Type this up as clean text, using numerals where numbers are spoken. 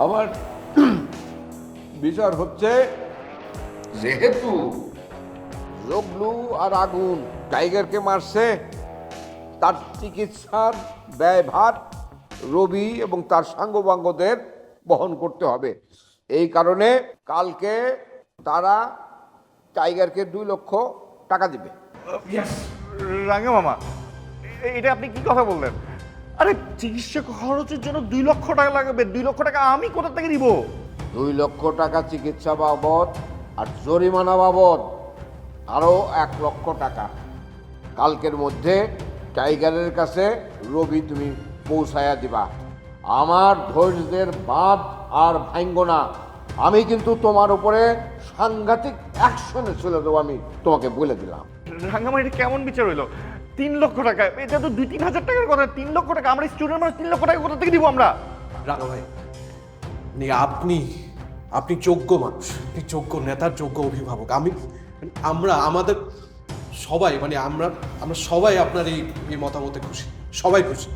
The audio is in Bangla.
আমার বিচার হচ্ছে, যেহেতু জগলু আর আগুন টাইগারকে মারছে, তার চিকিৎসার ব্যয়ভার রবি এবং তার সাঙ্গপাঙ্গদের বহন করতে হবে। এই কারণে কালকে তারা টাইগারকে 2 লক্ষ টাকা দিবে। রাঙা মামা, এটা আপনি কি কথা বললেন? আরে চিকিৎসা খরচের জন্য 2 লক্ষ টাকা লাগবে। 2 লক্ষ টাকা আমি কোথা থেকে দিব? 2 লক্ষ টাকা চিকিৎসা বাবদ আর জরিমানা বাবদ আরও 1 লক্ষ টাকা কালকের মধ্যে টাইগারের কাছে রবি তুমি পৌঁছায়া দিবা। আমার ধৈর্যের বাঁধ আর ভাঙ্গ না। আমি কিন্তু তোমার উপরে সাংঘাতিক অ্যাকশনে চলে দেবো, আমি তোমাকে বলে দিলাম। রাঙা মামা, এটা কেমন বিচার হইলো? 3 লক্ষ টাকা, এটা তো 2-3 হাজার টাকার কথা। 3 লক্ষ টাকা আমরা স্টুডেন্ট মানুষ, 3 লক্ষ টাকা কোথা থেকে দিব আমরা? রাঙা ভাই, আপনি যোগ্য মানুষ, আপনি যোগ্য নেতার যোগ্য অভিভাবক। আমাদের সবাই আমরা সবাই আপনার এই মতামতে খুশি, সবাই খুশি।